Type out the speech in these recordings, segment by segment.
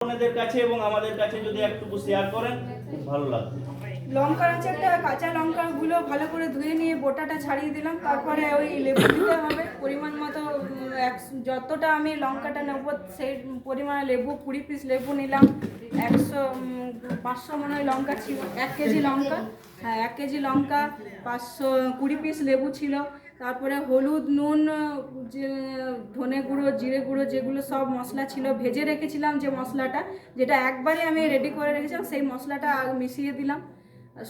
আপনাদের কাছে এবং আমাদের কাছে যদি একটু শেয়ার করেন খুব ভালো লাগবে। লঙ্কার আচারটা কাঁচা লঙ্কাগুলো ভালো করে ধুয়ে নিয়ে বোটাটা ছাড়িয়ে দিলাম, তারপরে ওই লেবু দিতে হবে পরিমাণ মতো। যতটা আমি লঙ্কাটা নেব সেই পরিমাণে লেবু 20 পিস লেবু নিলাম। 500 মনে হয় লঙ্কা ছিল, 1 কেজি লঙ্কা, হ্যাঁ 1 কেজি লঙ্কা, 520 পিস লেবু ছিল। তারপরে হলুদ, নুন, যে ধনে গুঁড়ো, জিরে গুঁড়ো, যেগুলো সব মশলা ছিল ভেজে রেখেছিলাম, যে মশলাটা যেটা একবারে আমি রেডি করে রেখেছিলাম সেই মশলাটা মিশিয়ে দিলাম।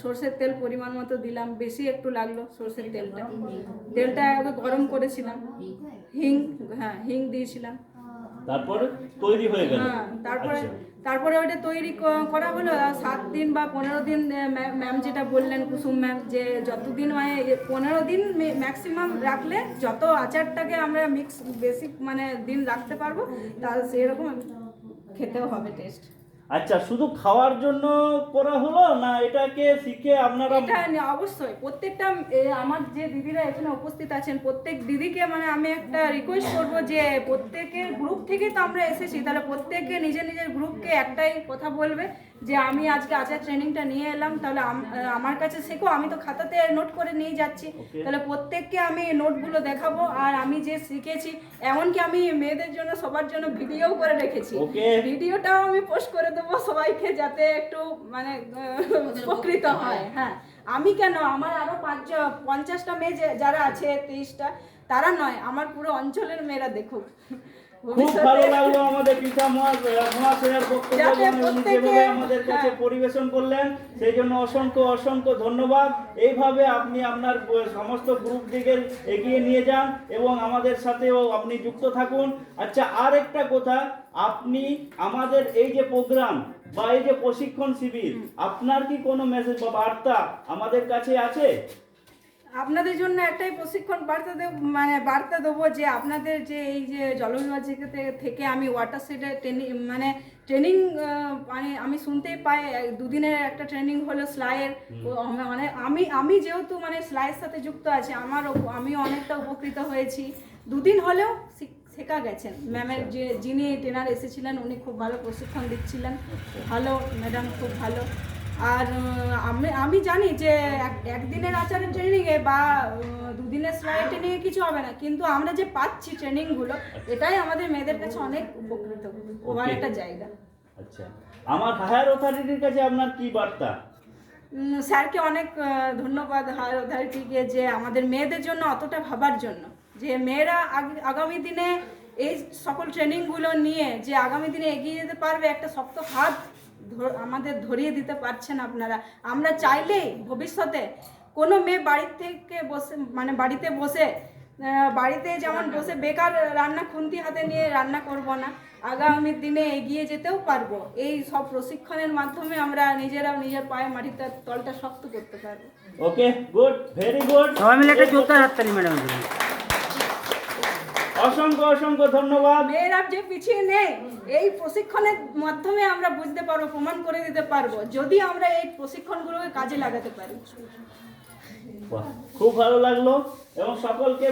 সরষের তেল পরিমাণ মতো দিলাম, বেশি একটু লাগলো সরষের তেলটা গরম করেছিলাম। হিং দিয়েছিলাম। তারপরে তৈরি হয়ে গেল। হ্যাঁ, তারপরে ওইটা তৈরি করা হলো। 7 দিন বা 15 দিন ম্যাম যেটা বললেন, কুসুম ম্যাম, যে যতদিন মানে 15 দিন ম্যাক্সিমাম রাখলে যত আচারটাকে আমরা বেশি মানে দিন রাখতে পারবো, তার সেরকম খেতেও হবে টেস্ট। আচ্ছা, শুধু খাওয়ার জন্য করা হলো না এটাকে শিখে আপনারা? এটা অবশ্যই প্রত্যেকটা আমার যে দিদিরা এখানে উপস্থিত আছেন প্রত্যেক দিদিকে মানে আমি একটা রিকোয়েস্ট করব যে প্রত্যেকের গ্রুপ থেকে তো আমরা এসেছি, তাহলে প্রত্যেকে নিজের নিজের গ্রুপকে একটাই কথা বলবে যে আমি আজকে আচার ট্রেনিংটা নিয়ে এলাম, তাহলে আমার কাছে শেখো, আমি তো খাতাতে নোট করে নিয়ে যাচ্ছি। তাহলে প্রত্যেককে আমি নোটগুলো দেখাবো, আর আমি যে শিখেছি, এমনকি আমি মেয়েদের জন্য সবার জন্য ভিডিও করে রেখেছি। ভিডিওটাও আমি পোস্ট করে দেবো সবাইকে, যাতে একটু মানে উপকৃত হয়। হ্যাঁ, আমি কেন, আমার আরো 50টা মেয়ে যারা আছে, 23টা, তারা নয়, আমার পুরো অঞ্চলের মেয়েরা দেখুক। খুব ভালো লাগলো আমাদের পিতা মহাশয়ের বক্তব্য যেভাবে আমাদের কাছে পরিবেশন করলেন, সেই জন্য অসংখ্য অসংখ্য ধন্যবাদ। এইভাবে আপনি আপনার সমস্ত গ্রুপ দিকে এগিয়ে নিয়ে যান এবং আমাদের সাথেও আপনি যুক্ত থাকুন। আচ্ছা, আর একটা কথা, আপনি আমাদের এই যে প্রোগ্রাম বা এই যে প্রশিক্ষণ শিবির, আপনার কি কোনো মেসেজ বা বার্তা আমাদের কাছে আছে? আপনাদের জন্য একটাই প্রশিক্ষণ বার্তা দেবো, যে আপনাদের যে এই যে জলবিভাগ থেকে আমি ওয়াটার শেডে ট্রেনিং মানে আমি শুনতেই পাই, 2 দিনের একটা ট্রেনিং হলো সেলাইয়ের। মানে আমি যেহেতু মানে সেলাইয়ের সাথে যুক্ত আছি, আমি অনেকটা উপকৃত হয়েছি। 2 দিন হলেও শেখা গেছেন। ম্যামের যিনি ট্রেনার এসেছিলেন উনি খুব ভালো প্রশিক্ষণ দিচ্ছিলেন, ভালো ম্যাডাম, খুব ভালো। আর আমি জানি যে একদিনের আচারের ট্রেনিংয়ে বা 2 দিনের সেলাই ট্রেনিংয়ে কিছু হবে না, কিন্তু আমরা যে পাচ্ছি ট্রেনিংগুলো, এটাই আমাদের মেয়েদের কাছে অনেক উপকৃত হওয়ার একটা জায়গা। আচ্ছা, আমার হায়ার অথরিটির কাছে আপনার কি বার্তা? স্যারকে অনেক ধন্যবাদ, হায়ার অথরিটিকে, যে আমাদের মেয়েদের জন্য অতটা ভাবার জন্য, যে মেয়েরা আগামী দিনে এই সকল ট্রেনিংগুলো নিয়ে যে আগামী দিনে এগিয়ে যেতে পারবে, একটা শক্ত হাত আমাদের ধরিয়ে দিতে পারছেন আপনারা। আমরা চাইলেই ভবিষ্যতে কোনো মেয়ে বাড়িতে যেমন বসে বেকার রান্না খুন্তি হাতে নিয়ে রান্না করব না, আগামী দিনে এগিয়ে যেতেও পারবো। এই সব প্রশিক্ষণের মাধ্যমে আমরা নিজেরাও নিজের পায়ে মাটিতে তলটা শক্ত করতে পারবো। ওকে, গুড, ভেরি গুড। সবাই মিলে একটা জোরদার হাততালি ম্যাডাম। অসংখ্য অসংখ্য ধন্যবাদ। মেয়েরা যে পিছিয়ে নেই, এই প্রশিক্ষণের মাধ্যমে আমরা বুঝতে পারবো, প্রমাণ করে দিতে পারবো, যদি আমরা এই প্রশিক্ষণগুলোকে কাজে লাগাতে পারি। খুব ভালো লাগলো এবং সকলকে